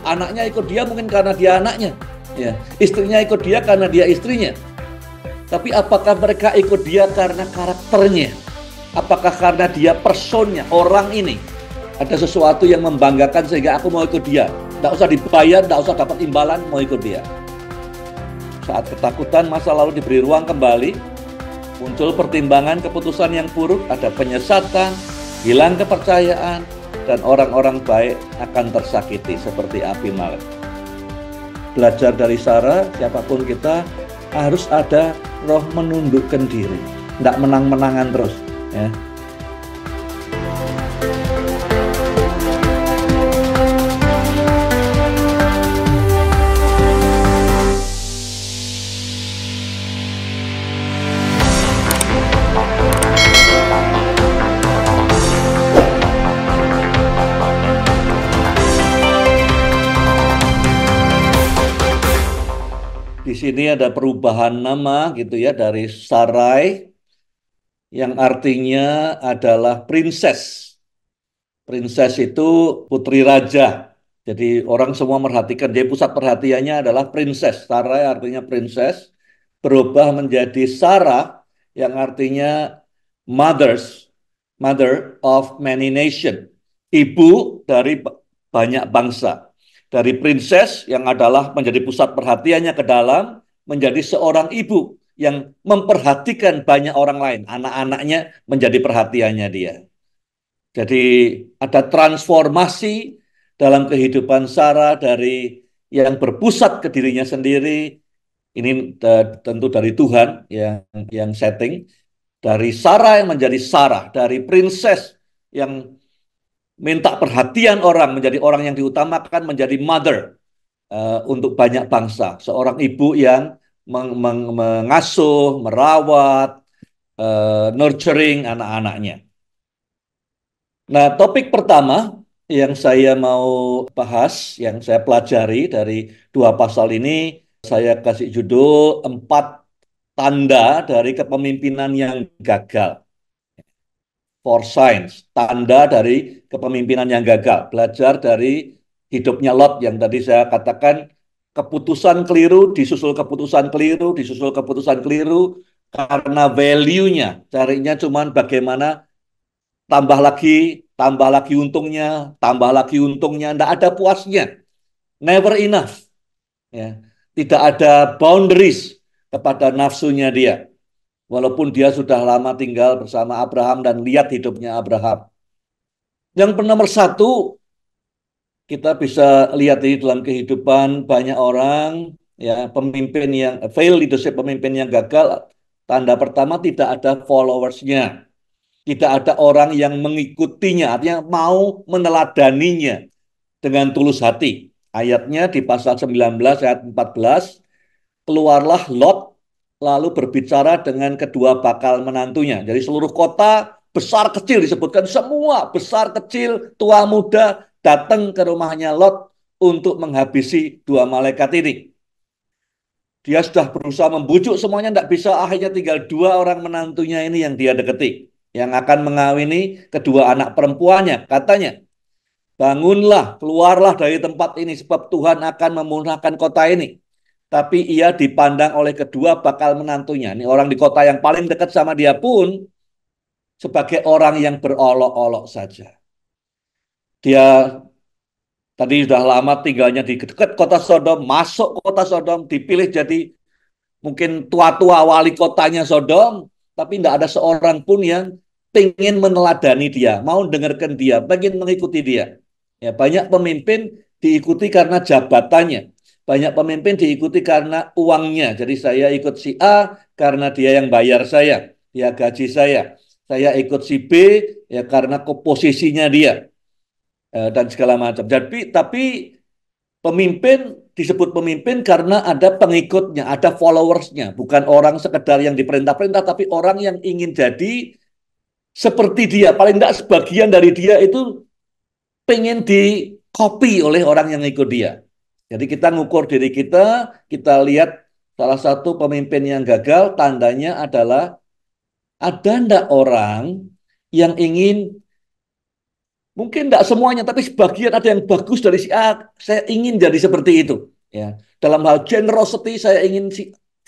Anaknya ikut dia mungkin karena dia anaknya, ya. Istrinya ikut dia karena dia istrinya. Tapi apakah mereka ikut dia karena karakternya? Apakah karena dia personnya, orang ini? Ada sesuatu yang membanggakan sehingga aku mau ikut dia. Tidak usah dibayar, tidak usah dapat imbalan, mau ikut dia. Saat ketakutan masa lalu diberi ruang kembali, muncul pertimbangan keputusan yang buruk, ada penyesatan, hilang kepercayaan, dan orang-orang baik akan tersakiti seperti Abimelek. Belajar dari Sarah, siapapun kita harus ada roh menundukkan diri, tidak menang-menangan terus, ya. Di sini ada perubahan nama gitu ya, dari Sarai yang artinya adalah princess. Princess itu putri raja. Jadi orang semua merhatikan, dia pusat perhatiannya adalah princess. Sarai artinya princess, berubah menjadi Sarah yang artinya mother of many nation. Ibu dari banyak bangsa. Dari princess yang adalah menjadi pusat perhatiannya ke dalam, menjadi seorang ibu yang memperhatikan banyak orang lain. Anak-anaknya menjadi perhatiannya dia. Jadi ada transformasi dalam kehidupan Sarah dari yang berpusat ke dirinya sendiri. Ini tentu dari Tuhan yang setting. Dari Sarah yang menjadi Sarah. Dari princess yang minta perhatian orang, menjadi orang yang diutamakan, menjadi mother untuk banyak bangsa. Seorang ibu yang mengasuh, merawat, nurturing anak-anaknya. Nah, topik pertama yang saya mau bahas, yang saya pelajari dari dua pasal ini, saya kasih judul 4 tanda dari kepemimpinan yang gagal. 4 signs, tanda dari kepemimpinan yang gagal. Belajar dari hidupnya Lot yang tadi saya katakan, keputusan keliru, disusul keputusan keliru, disusul keputusan keliru, karena value-nya, carinya cuman bagaimana tambah lagi untungnya, tambah lagi untungnya, tidak ada puasnya. Never enough. Ya. Tidak ada boundaries kepada nafsunya dia. Walaupun dia sudah lama tinggal bersama Abraham dan lihat hidupnya Abraham. Yang nomor 1, kita bisa lihat di dalam kehidupan banyak orang, ya, pemimpin yang fail leadership, pemimpin yang gagal. Tanda pertama, tidak ada followersnya. Tidak ada orang yang mengikutinya, artinya mau meneladaninya dengan tulus hati. Ayatnya di pasal 19 ayat 14, keluarlah Lot lalu berbicara dengan kedua bakal menantunya. Jadi seluruh kota besar kecil disebutkan, semua besar kecil, tua muda datang ke rumahnya Lot untuk menghabisi 2 malaikat ini. Dia sudah berusaha membujuk semuanya, tidak bisa, akhirnya tinggal 2 orang menantunya ini yang dia deketi, yang akan mengawini kedua anak perempuannya. Katanya, bangunlah, keluarlah dari tempat ini, sebab Tuhan akan memusnahkan kota ini. Tapi ia dipandang oleh kedua bakal menantunya. Ini orang di kota yang paling dekat sama dia pun sebagai orang yang berolok-olok saja. Dia tadi sudah lama tinggalnya di dekat kota Sodom, masuk kota Sodom, dipilih jadi mungkin tua-tua wali kotanya Sodom, tapi tidak ada seorang pun yang ingin meneladani dia, mau dengarkan dia, ingin mengikuti dia. Ya, banyak pemimpin diikuti karena jabatannya. Banyak pemimpin diikuti karena uangnya. Jadi saya ikut si A karena dia yang bayar saya, dia gaji saya. saya ikut si B ya karena posisinya dia dan segala macam. Tapi pemimpin disebut pemimpin karena ada pengikutnya, ada followersnya, bukan orang sekedar yang diperintah-perintah, tapi orang yang ingin jadi seperti dia. Paling tidak sebagian dari dia itu pengen di copy oleh orang yang ikut dia. Jadi kita ngukur diri kita, kita lihat salah satu pemimpin yang gagal, tandanya adalah ada ndak orang yang ingin, mungkin ndak semuanya, tapi sebagian ada yang bagus dari si A, saya ingin jadi seperti itu. Ya, dalam hal generosity saya ingin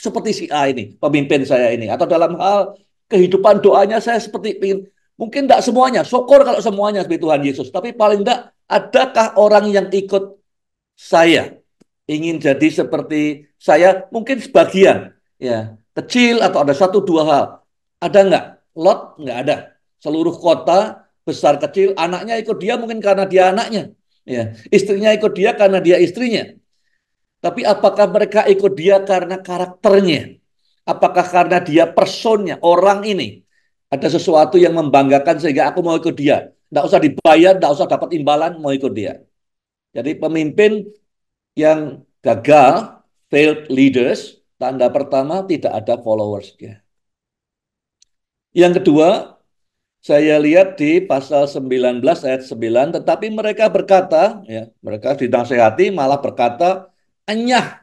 seperti si A ini, pemimpin saya ini. Atau dalam hal kehidupan doanya saya seperti ingin, mungkin ndak semuanya, syukur kalau semuanya seperti Tuhan Yesus. Tapi paling ndak, adakah orang yang ikut saya ingin jadi seperti saya, mungkin sebagian ya kecil atau ada satu dua hal, ada nggak? Lot nggak ada, seluruh kota besar kecil anaknya ikut dia mungkin karena dia anaknya, ya istrinya ikut dia karena dia istrinya. Tapi apakah mereka ikut dia karena karakternya? Apakah karena dia personnya, orang ini ada sesuatu yang membanggakan sehingga aku mau ikut dia, nggak usah dibayar, nggak usah dapat imbalan, mau ikut dia. Jadi pemimpin yang gagal, failed leaders, tanda pertama tidak ada followersnya. Yang kedua, saya lihat di pasal 19 ayat 9, tetapi mereka berkata, ya, mereka dinasehati malah berkata, enyah,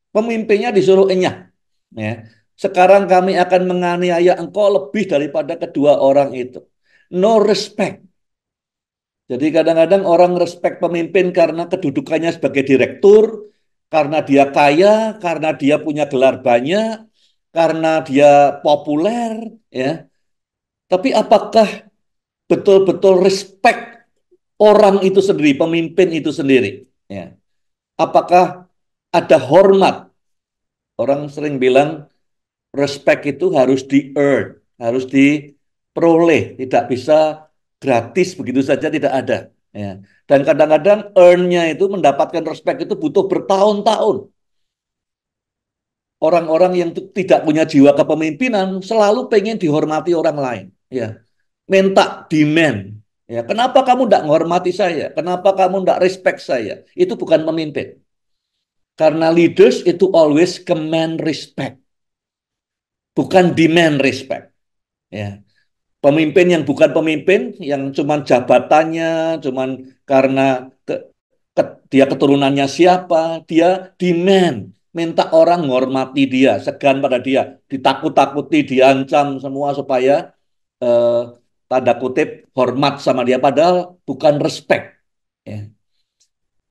pemimpinnya disuruh enyah. Ya. Sekarang kami akan menganiaya engkau lebih daripada kedua orang itu. No respect. Jadi kadang-kadang orang respect pemimpin karena kedudukannya sebagai direktur, karena dia kaya, karena dia punya gelar banyak, karena dia populer, ya. Tapi apakah betul-betul respect orang itu sendiri, pemimpin itu sendiri, ya? Apakah ada hormat? Orang sering bilang respect itu harus di-earn, harus diperoleh, tidak bisa gratis begitu saja, tidak ada. Ya. Dan kadang-kadang earn-nya itu, mendapatkan respect itu butuh bertahun-tahun. Orang-orang yang tidak punya jiwa kepemimpinan selalu pengen dihormati orang lain. Ya, minta demand. Ya, kenapa kamu tidak menghormati saya? Kenapa kamu tidak respect saya? Itu bukan pemimpin. Karena leaders itu always command respect, bukan demand respect. Ya, pemimpin yang bukan pemimpin, yang cuman jabatannya, cuman karena ke, dia keturunannya siapa, dia demand, minta orang menghormati dia, segan pada dia, ditakut-takuti, diancam semua supaya eh, tanda kutip hormat sama dia, padahal bukan respect. Ya.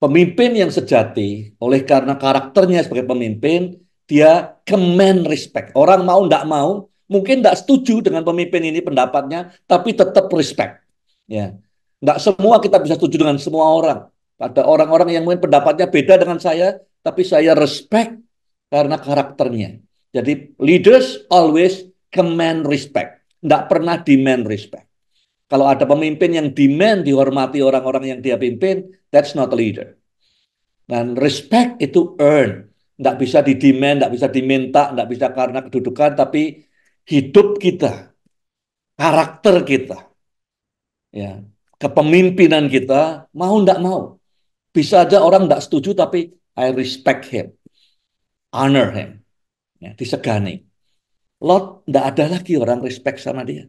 Pemimpin yang sejati, oleh karena karakternya sebagai pemimpin, dia command respect. Orang mau tidak mau, mungkin tidak setuju dengan pemimpin ini pendapatnya, tapi tetap respect. Ya, tidak semua kita bisa setuju dengan semua orang. Ada orang-orang yang mungkin pendapatnya beda dengan saya, tapi saya respect karena karakternya. Jadi leaders always command respect, tidak pernah demand respect. Kalau ada pemimpin yang demand dihormati orang-orang yang dia pimpin, that's not a leader. Dan respect itu earn. Nggak bisa didemand, nggak bisa diminta, nggak bisa karena kedudukan, tapi hidup kita, karakter kita, ya, kepemimpinan kita, mau nggak mau. Bisa aja orang nggak setuju, tapi I respect him, honor him, ya, disegani. Lot nggak ada lagi orang respect sama dia.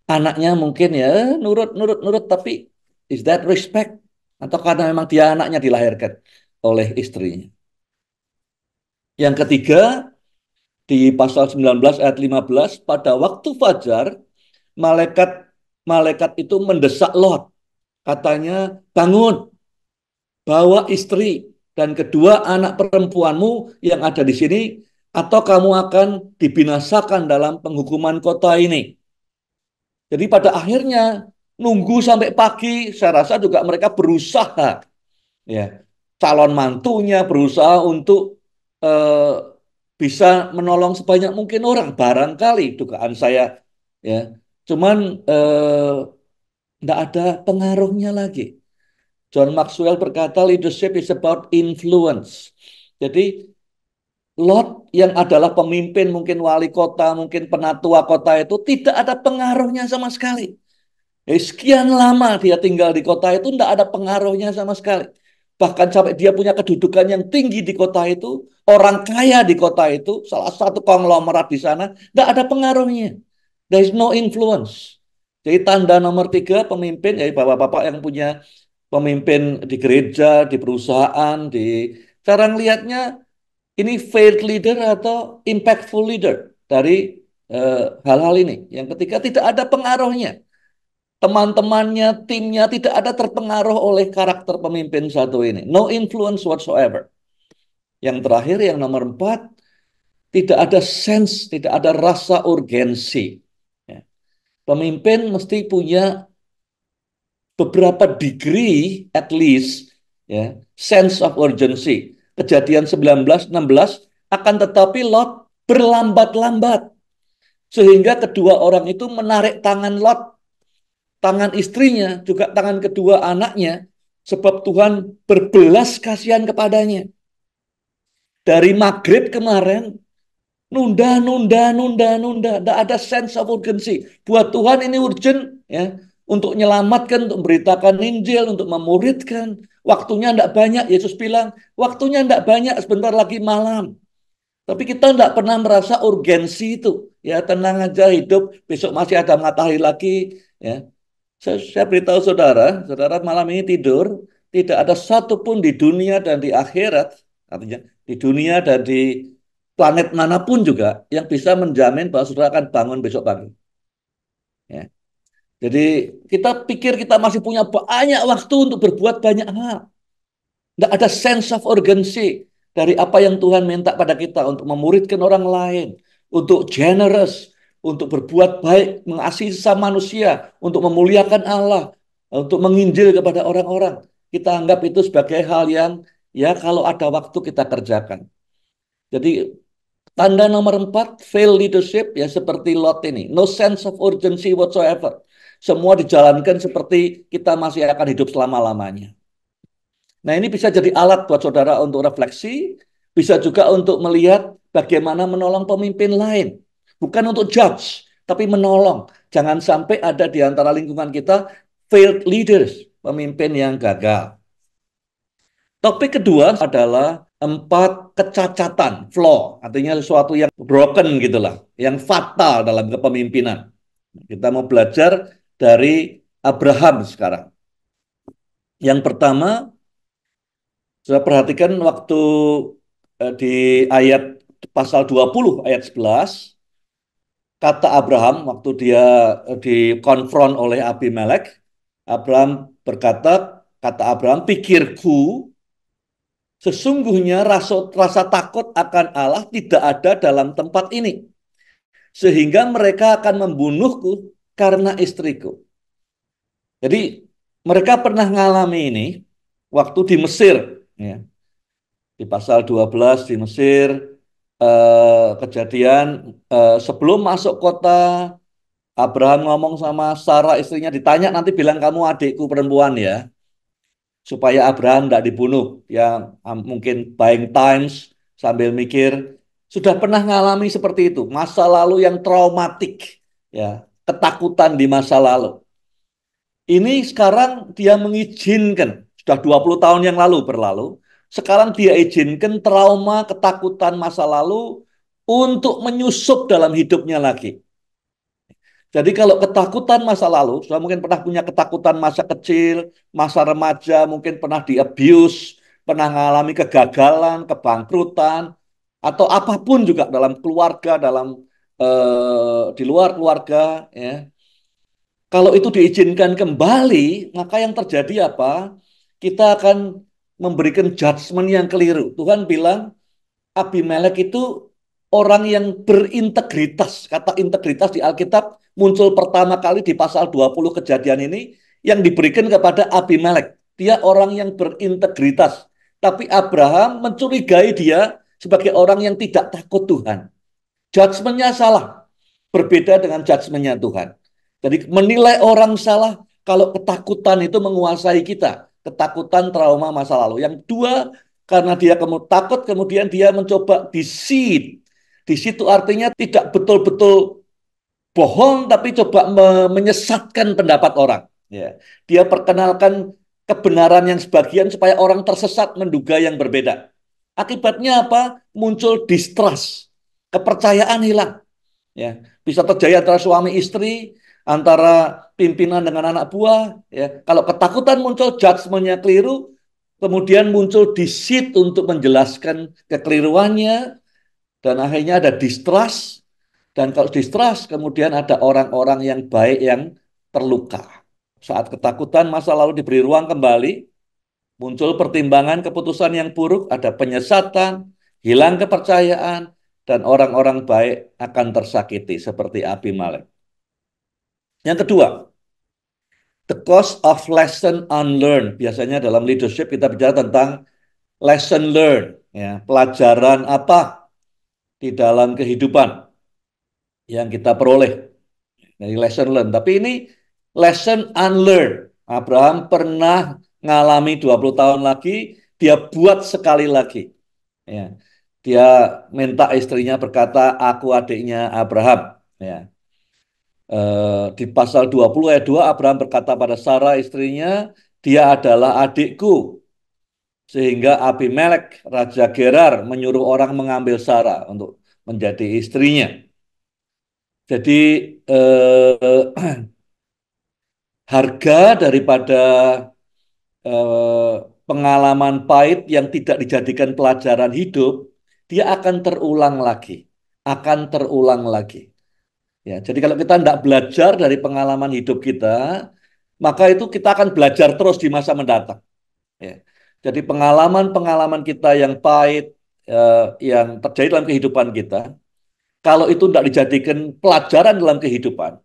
Anaknya mungkin ya nurut, nurut, nurut, tapi is that respect? Atau karena memang dia anaknya dilahirkan oleh istrinya. Yang ketiga, di pasal 19 ayat 15, pada waktu fajar, malaikat malaikat itu mendesak Lot. Katanya, bangun, bawa istri dan kedua anak perempuanmu yang ada di sini, atau kamu akan dibinasakan dalam penghukuman kota ini. Jadi pada akhirnya, nunggu sampai pagi, saya rasa juga mereka berusaha, ya, calon mantunya berusaha untuk eh, bisa menolong sebanyak mungkin orang, barangkali dugaan saya, ya, cuman nggak ada pengaruhnya lagi. John Maxwell berkata leadership is about influence. Jadi Lot yang adalah pemimpin, mungkin wali kota, mungkin penatua kota itu tidak ada pengaruhnya sama sekali. Sekian lama dia tinggal di kota itu tidak ada pengaruhnya sama sekali. Bahkan sampai dia punya kedudukan yang tinggi di kota itu, orang kaya di kota itu, salah satu konglomerat di sana, tidak ada pengaruhnya. There is no influence. Jadi tanda nomor 3 pemimpin, ya bapak-bapak yang punya pemimpin di gereja, di perusahaan, di cara ngelihatnya ini fair leader atau impactful leader dari hal-hal ini. Yang ketiga tidak ada pengaruhnya. Teman-temannya, timnya tidak ada terpengaruh oleh karakter pemimpin satu ini. No influence whatsoever. Yang terakhir, yang nomor 4, tidak ada sense, tidak ada rasa urgensi. Ya. Pemimpin mesti punya beberapa degree at least, ya, sense of urgency. Kejadian 19:16, akan tetapi Lot berlambat-lambat. Sehingga kedua orang itu menarik tangan Lot, tangan istrinya, juga tangan kedua anaknya, sebab Tuhan berbelas kasihan kepadanya. Dari maghrib kemarin, nunda, nunda, nunda, nunda. Tidak ada sense of urgency. Buat Tuhan ini urgent, ya, untuk menyelamatkan, untuk memberitakan Injil, untuk memuridkan. Waktunya tidak banyak. Yesus bilang, waktunya tidak banyak, sebentar lagi malam. Tapi kita tidak pernah merasa urgensi itu. Ya, tenang aja hidup, besok masih ada matahari lagi. Ya, saya beritahu saudara, saudara malam ini tidur, tidak ada satupun di dunia dan di akhirat, artinya di dunia dan di planet manapun juga yang bisa menjamin bahwa saudara akan bangun besok pagi. Ya. Jadi kita pikir kita masih punya banyak waktu untuk berbuat banyak hal. Tidak ada sense of urgency dari apa yang Tuhan minta pada kita untuk memuridkan orang lain, untuk generous, untuk berbuat baik, mengasihi sesama manusia, untuk memuliakan Allah, untuk menginjil kepada orang-orang. Kita anggap itu sebagai hal yang ya kalau ada waktu kita kerjakan. Jadi tanda nomor 4, fail leadership, ya seperti Lot ini. No sense of urgency whatsoever. Semua dijalankan seperti kita masih akan hidup selama-lamanya. Nah, ini bisa jadi alat buat saudara untuk refleksi, bisa juga untuk melihat bagaimana menolong pemimpin lain. Bukan untuk judge, tapi menolong. Jangan sampai ada di antara lingkungan kita failed leaders, pemimpin yang gagal. Topik kedua adalah 4 kecacatan, flaw, artinya sesuatu yang broken gitulah, yang fatal dalam kepemimpinan. Kita mau belajar dari Abraham sekarang. Yang pertama, saya perhatikan waktu di ayat pasal 20 ayat 11, kata Abraham waktu dia dikonfront oleh Abimelek, Abraham berkata, kata Abraham, pikirku sesungguhnya rasa takut akan Allah tidak ada dalam tempat ini, sehingga mereka akan membunuhku karena istriku. Jadi mereka pernah mengalami ini waktu di Mesir, ya. Di pasal 12 di Mesir, kejadian sebelum masuk kota, Abraham ngomong sama Sarah istrinya, ditanya nanti bilang kamu adikku perempuan ya, supaya Abraham tidak dibunuh. Ya mungkin buying times sambil mikir, sudah pernah ngalami seperti itu, masa lalu yang traumatik, ya, ketakutan di masa lalu. Ini sekarang dia mengizinkan, sudah 20 tahun yang lalu berlalu, sekarang dia izinkan trauma, ketakutan masa lalu untuk menyusup dalam hidupnya lagi. Jadi kalau ketakutan masa lalu, sudah mungkin pernah punya ketakutan masa kecil, masa remaja, mungkin pernah di-abuse, pernah mengalami kegagalan, kebangkrutan, atau apapun juga dalam keluarga, dalam di luar keluarga, ya. Kalau itu diizinkan kembali, maka yang terjadi apa? Kita akan memberikan judgement yang keliru. Tuhan bilang, Abimelek itu orang yang berintegritas. Kata integritas di Alkitab muncul pertama kali di pasal 20 kejadian ini yang diberikan kepada Abimelek. Dia orang yang berintegritas. Tapi Abraham mencurigai dia sebagai orang yang tidak takut Tuhan. Judgement-nya salah. Berbeda dengan judgement-nya Tuhan. Jadi menilai orang salah kalau ketakutan itu menguasai kita. Ketakutan trauma masa lalu. Yang dua, Karena dia takut, kemudian dia mencoba deceit. Deceit itu artinya tidak betul-betul bohong, tapi coba menyesatkan pendapat orang. Ya. Dia perkenalkan kebenaran yang sebagian supaya orang tersesat menduga yang berbeda. Akibatnya apa? Muncul distrust, kepercayaan hilang. Ya, bisa terjadi antara suami istri, antara pimpinan dengan anak buah. Ya, kalau ketakutan muncul, judgementnya keliru, kemudian muncul deceit untuk menjelaskan kekeliruannya, dan akhirnya ada distrust. Dan kalau distrust, kemudian ada orang-orang yang baik yang terluka. Saat ketakutan masa lalu diberi ruang kembali, muncul pertimbangan keputusan yang buruk, ada penyesatan, hilang kepercayaan, dan orang-orang baik akan tersakiti seperti Abimelek. Yang kedua, the cost of lesson unlearned. Biasanya dalam leadership kita bicara tentang lesson learned, ya, pelajaran apa di dalam kehidupan yang kita peroleh dari lesson learned. Tapi ini lesson unlearned. Abraham pernah ngalami 20 tahun lagi, dia buat sekali lagi. Ya. Dia minta istrinya berkata, aku adiknya Abraham. Ya. Di pasal 20 ayat 2, Abraham berkata pada Sarah istrinya, dia adalah adikku. Sehingga Abimelek, Raja Gerar, menyuruh orang mengambil Sarah untuk menjadi istrinya. Jadi harga daripada eh, pengalaman pahit yang tidak dijadikan pelajaran hidup, dia akan terulang lagi, akan terulang lagi. Ya, jadi kalau kita tidak belajar dari pengalaman hidup kita, maka itu kita akan belajar terus di masa mendatang. Ya. Jadi pengalaman-pengalaman kita yang pahit, yang terjadi dalam kehidupan kita, kalau itu tidak dijadikan pelajaran dalam kehidupan,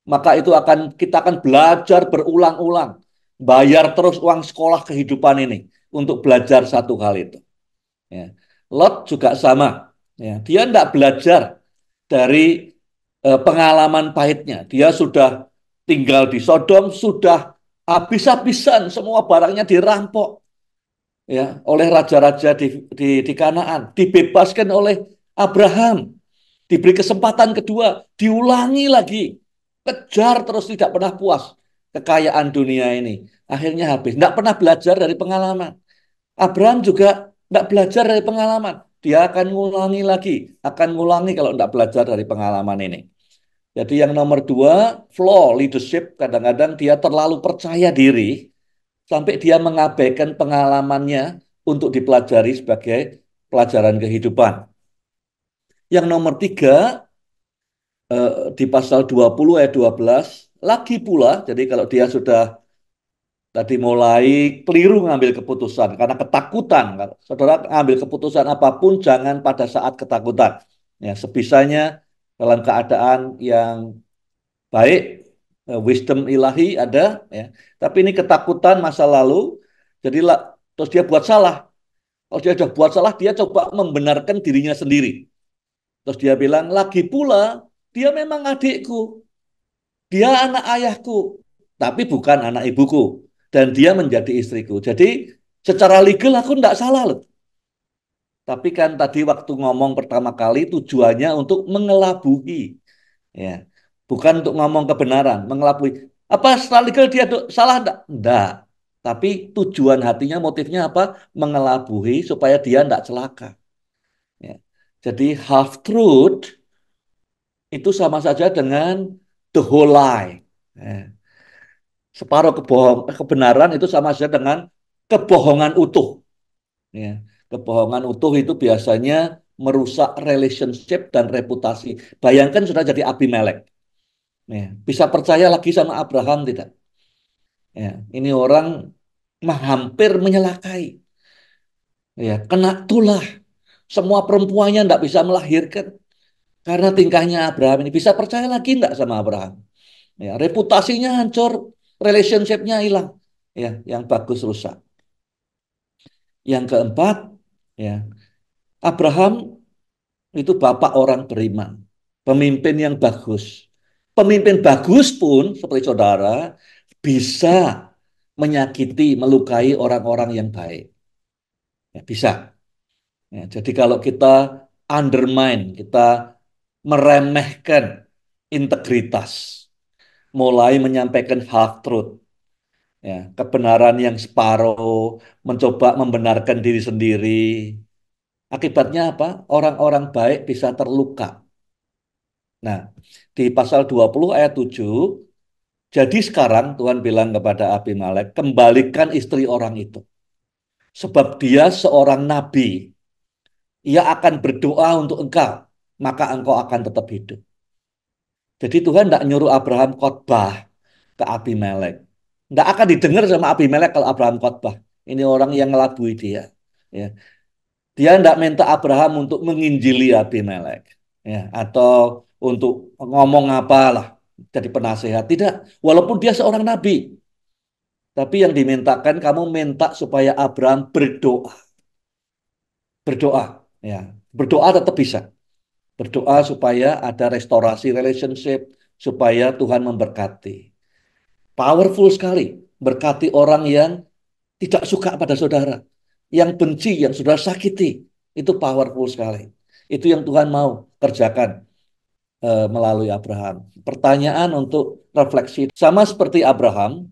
maka itu kita akan belajar berulang-ulang, bayar terus uang sekolah kehidupan ini untuk belajar satu hal itu. Ya. Lot juga sama. Ya. Dia tidak belajar dari pengalaman pahitnya. Dia sudah tinggal di Sodom, sudah habis-habisan, semua barangnya dirampok ya oleh raja-raja di Kanaan, dibebaskan oleh Abraham, diberi kesempatan kedua, diulangi lagi, kejar terus tidak pernah puas kekayaan dunia ini. Akhirnya habis, tidak pernah belajar dari pengalaman. Abraham juga tidak belajar dari pengalaman. Dia akan ngulangi lagi, akan ngulangi kalau tidak belajar dari pengalaman ini. Jadi yang nomor dua, flaw leadership, kadang-kadang dia terlalu percaya diri sampai dia mengabaikan pengalamannya untuk dipelajari sebagai pelajaran kehidupan. Yang nomor tiga, di pasal 20 ayat 12, lagi pula, jadi kalau dia sudah tadi mulai keliru mengambil keputusan karena ketakutan. Kalau saudara mengambil keputusan apapun jangan pada saat ketakutan. Ya, sebisanya dalam keadaan yang baik, wisdom ilahi ada, ya. Tapi ini ketakutan masa lalu, jadilah terus dia buat salah. Kalau dia sudah buat salah, dia coba membenarkan dirinya sendiri. Terus dia bilang, lagi pula dia memang adikku, dia anak ayahku, tapi bukan anak ibuku. Dan dia menjadi istriku. Jadi secara legal aku tidak salah loh. Tapi kan tadi waktu ngomong pertama kali tujuannya untuk mengelabui. Ya. Bukan untuk ngomong kebenaran, mengelabui. Apa secara legal dia salah enggak? Enggak. Tapi tujuan hatinya, motifnya apa? Mengelabui supaya dia enggak celaka. Ya. Jadi half truth itu sama saja dengan the whole lie. Ya. Separuh kebenaran itu sama saja dengan kebohongan utuh. Ya. Kebohongan utuh itu biasanya merusak relationship dan reputasi. Bayangkan sudah jadi Abimelek. Ya. Bisa percaya lagi sama Abraham tidak? Ya. Ini orang hampir menyelakai. Ya. Kena tulah. Semua perempuannya tidak bisa melahirkan. Karena tingkahnya Abraham ini. Bisa percaya lagi tidak sama Abraham? Ya. Reputasinya hancur. Relationship-nya hilang. Ya. Yang bagus rusak. Yang keempat, ya, Abraham itu bapak orang beriman, pemimpin yang bagus. Pemimpin bagus pun, seperti saudara, bisa menyakiti, melukai orang-orang yang baik. Ya, bisa. Ya, jadi kalau kita undermine, kita meremehkan integritas, mulai menyampaikan half truth, ya, kebenaran yang separuh, mencoba membenarkan diri sendiri. Akibatnya apa? Orang-orang baik bisa terluka. Nah, di pasal 20 ayat 7, jadi sekarang Tuhan bilang kepada Abimelek, kembalikan istri orang itu. Sebab dia seorang nabi. Ia akan berdoa untuk engkau, maka engkau akan tetap hidup. Jadi Tuhan tidak nyuruh Abraham khotbah ke Abimelek. Nggak akan didengar sama Abimelek kalau Abraham khotbah. Ini orang yang ngelabui dia. Ya. Dia tidak minta Abraham untuk menginjili Abimelek. Ya. Atau untuk ngomong apalah, jadi penasehat. Tidak. Walaupun dia seorang nabi. Tapi yang dimintakan kamu minta supaya Abraham berdoa. Berdoa. Ya. Berdoa tetap bisa. Berdoa supaya ada restorasi relationship, supaya Tuhan memberkati. Powerful sekali. Berkati orang yang tidak suka pada saudara. Yang benci, yang sudah sakiti. Itu powerful sekali. Itu yang Tuhan mau kerjakan melalui Abraham. Pertanyaan untuk refleksi. Sama seperti Abraham,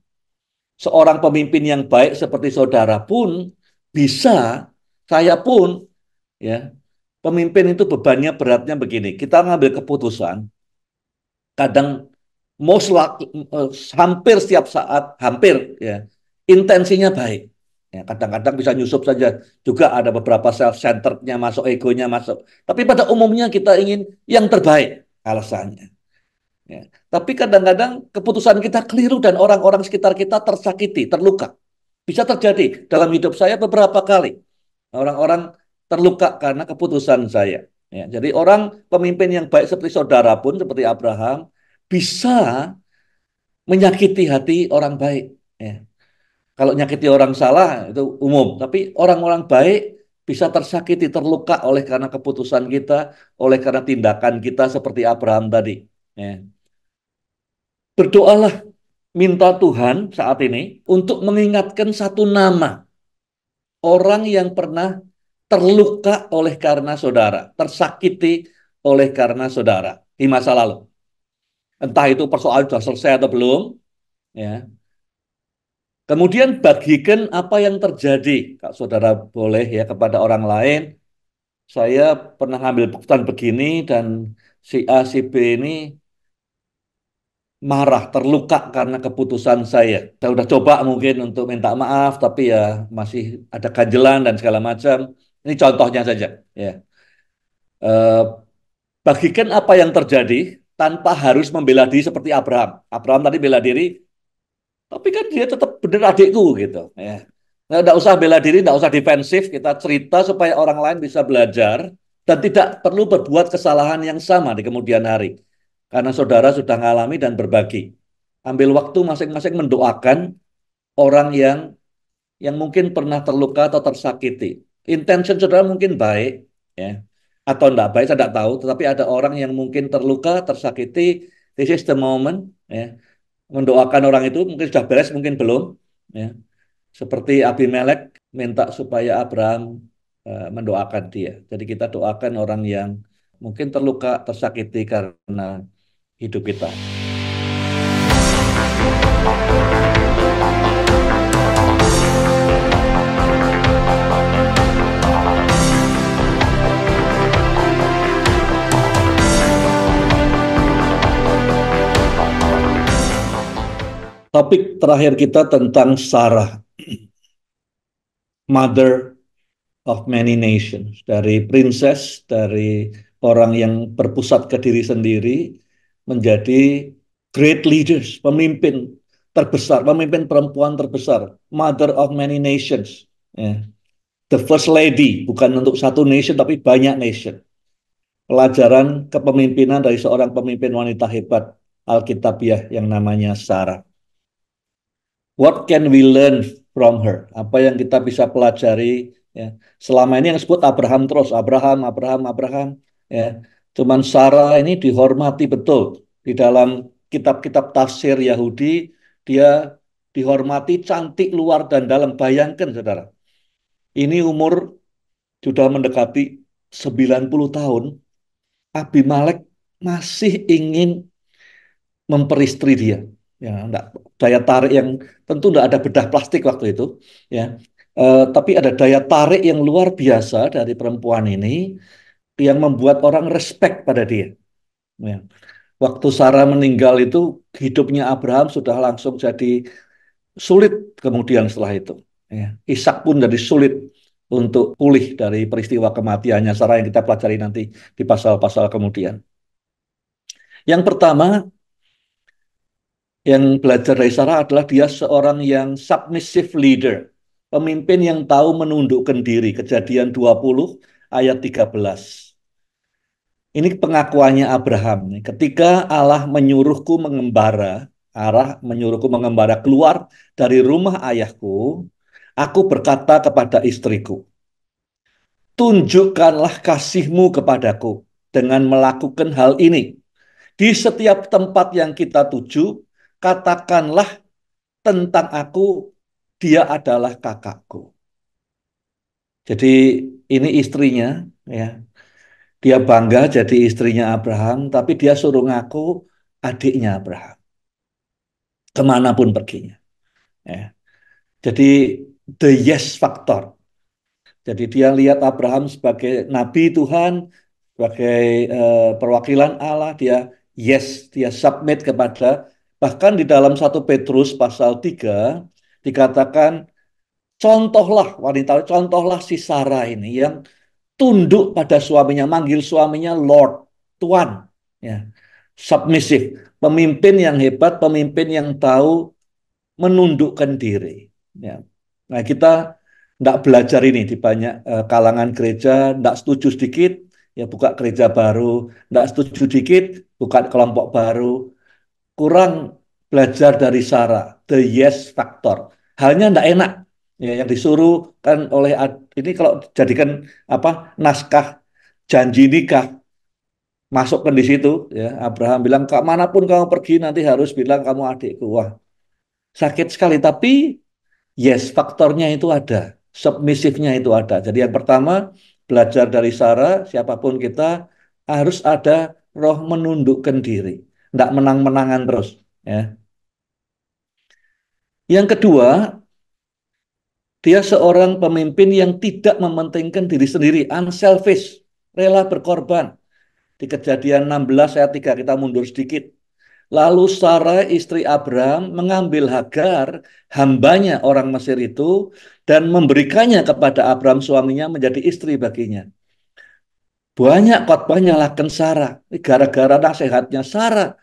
seorang pemimpin yang baik seperti saudara pun bisa, saya pun, ya, pemimpin itu bebannya beratnya begini. Kita ngambil keputusan, kadang most likely, hampir setiap saat, hampir ya, intensinya baik. Ya, kadang-kadang bisa nyusup saja. Juga ada beberapa self-centerednya masuk, egonya masuk. Tapi pada umumnya kita ingin yang terbaik alasannya. Ya. Tapi kadang-kadang keputusan kita keliru dan orang-orang sekitar kita tersakiti, terluka. Bisa terjadi dalam hidup saya beberapa kali. Orang-orang terluka karena keputusan saya. Ya, jadi orang pemimpin yang baik seperti saudara pun, seperti Abraham, bisa menyakiti hati orang baik. Ya. Kalau nyakiti orang salah itu umum, tapi orang-orang baik bisa tersakiti, terluka oleh karena keputusan kita, oleh karena tindakan kita seperti Abraham tadi. Ya. Berdoalah, minta Tuhan saat ini untuk mengingatkan satu nama orang yang pernah terluka oleh karena saudara, tersakiti oleh karena saudara di masa lalu. Entah itu persoalan sudah selesai atau belum, ya. Kemudian bagikan apa yang terjadi, Kak Saudara boleh ya kepada orang lain. Saya pernah ngambil keputusan begini dan si A, si B ini marah, terluka karena keputusan saya. Saya udah coba mungkin untuk minta maaf, tapi ya masih ada ganjelan dan segala macam. Ini contohnya saja. Ya. Eh, bagikan apa yang terjadi tanpa harus membela diri seperti Abraham. Abraham tadi bela diri, tapi kan dia tetap bener adikku gitu. Ya. Nah, nggak usah bela diri, nggak usah defensif. Kita cerita supaya orang lain bisa belajar dan tidak perlu berbuat kesalahan yang sama di kemudian hari. Karena saudara sudah mengalami dan berbagi. Ambil waktu masing-masing mendoakan orang yang mungkin pernah terluka atau tersakiti. Intention saudara mungkin baik, ya, atau tidak baik, saya tidak tahu. Tetapi ada orang yang mungkin terluka, tersakiti. This is the moment, ya. Mendoakan orang itu mungkin sudah beres, mungkin belum. Ya. Seperti Abimelek minta supaya Abraham mendoakan dia. Jadi kita doakan orang yang mungkin terluka, tersakiti karena hidup kita. Topik terakhir kita tentang Sarah, Mother of Many Nations. Dari princess, dari orang yang berpusat ke diri sendiri, menjadi great leaders, pemimpin terbesar, pemimpin perempuan terbesar, Mother of Many Nations. Ya. The First Lady, bukan untuk satu nation, tapi banyak nation. Pelajaran kepemimpinan dari seorang pemimpin wanita hebat Alkitabiah yang namanya Sarah. What can we learn from her? Apa yang kita bisa pelajari? Ya. Selama ini yang disebut Abraham terus, Abraham, Abraham, Abraham. Ya. Cuman Sarah ini dihormati betul di dalam kitab-kitab tafsir Yahudi. Dia dihormati, cantik luar dan dalam. Bayangkan, saudara. Ini umur sudah mendekati 90 tahun, Abimelek masih ingin memperistri dia. Ya, enggak, daya tarik yang tentu tidak ada bedah plastik waktu itu, ya. Tapi ada daya tarik yang luar biasa dari perempuan ini yang membuat orang respect pada dia. Ya. Waktu Sarah meninggal itu hidupnya Abraham sudah langsung jadi sulit kemudian setelah itu. Ya. Ishak pun jadi sulit untuk pulih dari peristiwa kematiannya Sarah yang kita pelajari nanti di pasal-pasal kemudian. Yang pertama yang belajar dari Sarah adalah dia seorang yang submissive leader, pemimpin yang tahu menundukkan diri. Kejadian 20 ayat 13. Ini pengakuannya Abraham. Ketika Allah menyuruhku mengembara keluar dari rumah ayahku, aku berkata kepada istriku, tunjukkanlah kasihmu kepadaku dengan melakukan hal ini. Di setiap tempat yang kita tuju, katakanlah tentang aku, dia adalah kakakku. Jadi ini istrinya, ya. Dia bangga jadi istrinya Abraham, tapi dia suruh ngaku adiknya Abraham, kemanapun perginya. Ya. Jadi the yes factor. Jadi dia lihat Abraham sebagai nabi Tuhan, sebagai perwakilan Allah, dia yes, dia submit kepada, bahkan di dalam 1 Petrus pasal 3 dikatakan, contohlah si Sarah ini yang tunduk pada suaminya, manggil suaminya Lord, Tuan, ya, submisif, pemimpin yang hebat, pemimpin yang tahu menundukkan diri. Ya. Nah, kita tidak belajar ini di banyak kalangan gereja, tidak setuju sedikit, ya buka gereja baru, tidak setuju dikit, buka kelompok baru, kurang belajar dari Sarah, the yes factor. Halnya tidak enak, ya, yang disuruh kan oleh ini kalau dijadikan apa naskah janji nikah, masukkan di situ, ya Abraham bilang, kak manapun kamu pergi nanti harus bilang kamu adikku. Wah, sakit sekali, tapi yes, faktornya itu ada, submisifnya itu ada. Jadi yang pertama, belajar dari Sarah, siapapun kita harus ada roh menundukkan diri, tidak menang-menangan terus. Ya. Yang kedua, dia seorang pemimpin yang tidak mementingkan diri sendiri, unselfish, rela berkorban. Di Kejadian 16 ayat 3 kita mundur sedikit. Lalu Sarai istri Abraham mengambil Hagar, hambanya orang Mesir itu, dan memberikannya kepada Abraham suaminya menjadi istri baginya. Banyak khotbahnya nyalahkan Sarah. Gara-gara nasihatnya Sarah,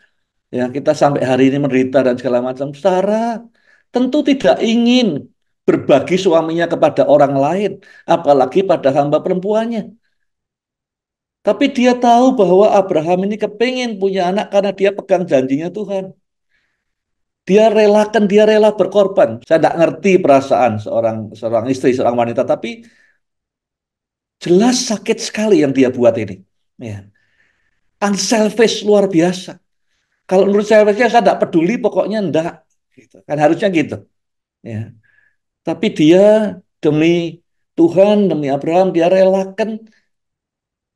ya kita sampai hari ini menderita dan segala macam. Sarah tentu tidak ingin berbagi suaminya kepada orang lain, apalagi pada hamba perempuannya. Tapi dia tahu bahwa Abraham ini kepingin punya anak karena dia pegang janjinya Tuhan. Dia rela berkorban. Saya tidak ngerti perasaan seorang seorang istri, seorang wanita, tapi jelas sakit sekali yang dia buat ini. Ya. Unselfish luar biasa. Kalau menurut saya saya tidak peduli, pokoknya enggak. Gitu. Kan harusnya gitu. Ya. Tapi dia demi Tuhan, demi Abraham, dia relakan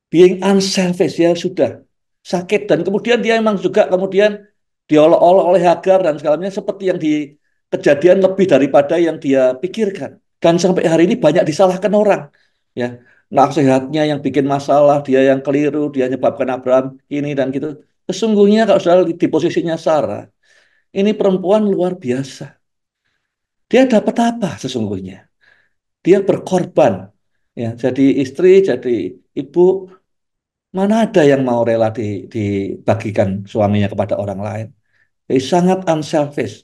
being unselfish, ya sudah sakit, dan kemudian dia memang juga kemudian diolok-olok oleh Hagar dan segalanya seperti yang di kejadian lebih daripada yang dia pikirkan, dan sampai hari ini banyak disalahkan orang, ya, nasihatnya yang bikin masalah, dia yang keliru, dia menyebabkan Abraham ini dan gitu. Sesungguhnya kalau sudah di posisinya Sarah, ini perempuan luar biasa, dia dapat apa sesungguhnya? Dia berkorban, ya, jadi istri, jadi ibu. Mana ada yang mau rela dibagikan suaminya kepada orang lain? Jadi sangat unselfish.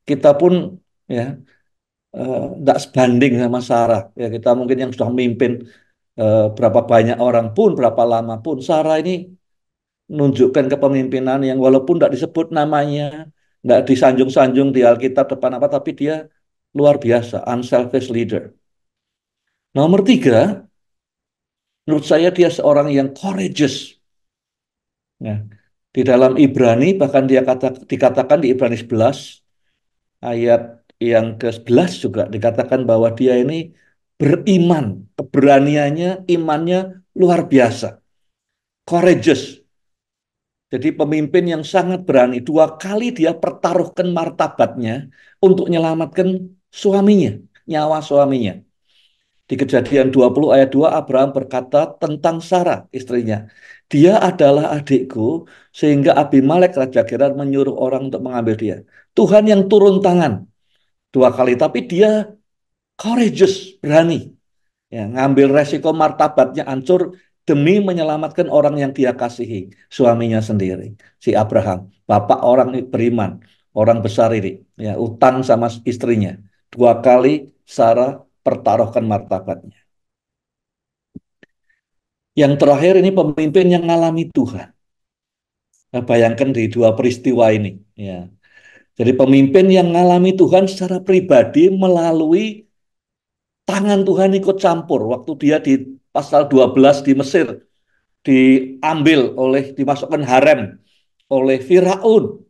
Kita pun ya tidak sebanding sama Sarah. Ya kita mungkin yang sudah memimpin berapa banyak orang pun, berapa lama pun, Sarah ini menunjukkan kepemimpinan yang walaupun tidak disebut namanya, tidak disanjung-sanjung di Alkitab depan apa, tapi dia luar biasa, unselfish leader. Nomor tiga, menurut saya dia seorang yang courageous. Ya. Di dalam Ibrani, bahkan dikatakan di Ibrani 11, ayat yang ke-11 juga dikatakan bahwa dia ini beriman, keberaniannya, imannya luar biasa, courageous. Jadi pemimpin yang sangat berani. Dua kali dia pertaruhkan martabatnya untuk menyelamatkan suaminya, nyawa suaminya. Di Kejadian 20 ayat 2, Abraham berkata tentang Sarah, istrinya. Dia adalah adikku, sehingga Abimelek Raja Gerar menyuruh orang untuk mengambil dia. Tuhan yang turun tangan dua kali, tapi dia courageous, berani. Ya, ngambil resiko martabatnya hancur demi menyelamatkan orang yang dia kasihi, suaminya sendiri, si Abraham. Bapak orang beriman, orang besar ini, ya, utang sama istrinya. Dua kali Sarah pertaruhkan martabatnya. Yang terakhir ini pemimpin yang mengalami Tuhan. Nah, bayangkan di dua peristiwa ini. Ya. Jadi pemimpin yang mengalami Tuhan secara pribadi melalui tangan Tuhan ikut campur. Waktu dia di pasal 12 di Mesir, diambil dimasukkan harem oleh Firaun.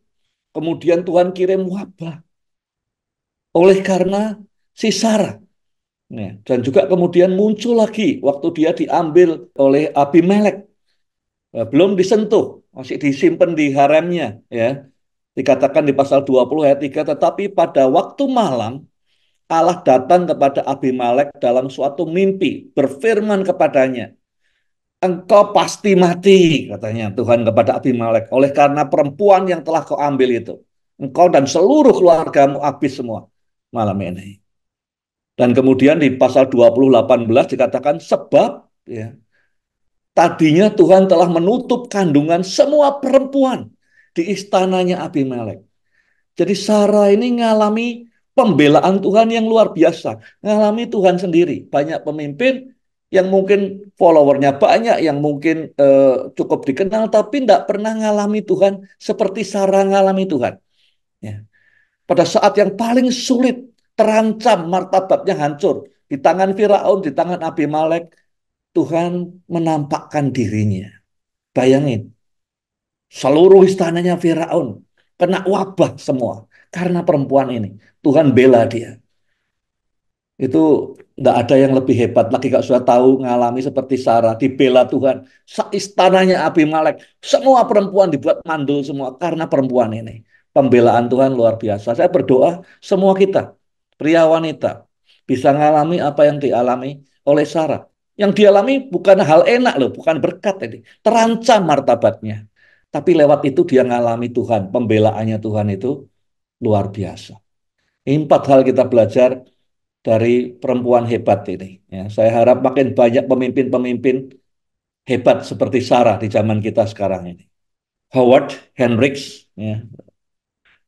Kemudian Tuhan kirim wabah oleh karena si Sarah. Ya. Dan juga kemudian muncul lagi waktu dia diambil oleh Abimelek. Belum disentuh, masih disimpan di haremnya, ya. Dikatakan di pasal 20 ayat 3, tetapi pada waktu malam Allah datang kepada Abimelek dalam suatu mimpi, berfirman kepadanya, engkau pasti mati, katanya Tuhan kepada Abimelek, oleh karena perempuan yang telah kau ambil itu. Engkau dan seluruh keluargamu habis semua malam ini. Dan kemudian di pasal 18 dikatakan sebab, ya, tadinya Tuhan telah menutup kandungan semua perempuan di istananya Abimelek. Jadi Sarah ini ngalami pembelaan Tuhan yang luar biasa. Ngalami Tuhan sendiri. Banyak pemimpin yang mungkin followernya banyak, yang mungkin cukup dikenal, tapi tidak pernah ngalami Tuhan seperti Sarah ngalami Tuhan. Ya. Pada saat yang paling sulit, terancam, martabatnya hancur. Di tangan Firaun, di tangan Abimelek, Tuhan menampakkan dirinya. Bayangin, seluruh istananya Firaun kena wabah semua karena perempuan ini. Tuhan bela dia. Itu nggak ada yang lebih hebat lagi kalau sudah tahu ngalami seperti Sarah dibela Tuhan. Istananya Abimelek, semua perempuan dibuat mandul semua karena perempuan ini. Pembelaan Tuhan luar biasa. Saya berdoa semua kita, pria wanita, bisa ngalami apa yang dialami oleh Sarah. Yang dialami bukan hal enak loh, bukan berkat ini. Terancam martabatnya. Tapi lewat itu dia ngalami Tuhan, pembelaannya Tuhan itu luar biasa. Ini 4 hal kita belajar dari perempuan hebat ini. Ya, saya harap makin banyak pemimpin-pemimpin hebat seperti Sarah di zaman kita sekarang ini. Howard Hendricks, ya,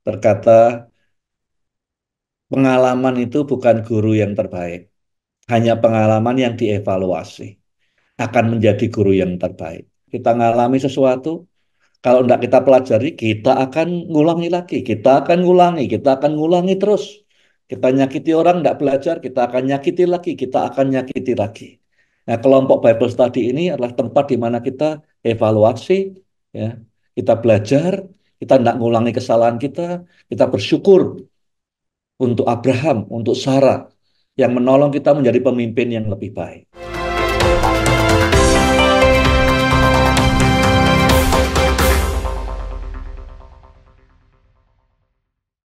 berkata, pengalaman itu bukan guru yang terbaik, hanya pengalaman yang dievaluasi akan menjadi guru yang terbaik. Kita ngalami sesuatu, kalau tidak kita pelajari, kita akan ngulangi lagi, kita akan ngulangi terus. Kita nyakiti orang, tidak belajar, kita akan nyakiti lagi, kita akan nyakiti lagi. Nah, kelompok Bible Study ini adalah tempat di mana kita evaluasi, ya, kita belajar, kita tidak ngulangi kesalahan kita bersyukur untuk Abraham, untuk Sarah, yang menolong kita menjadi pemimpin yang lebih baik.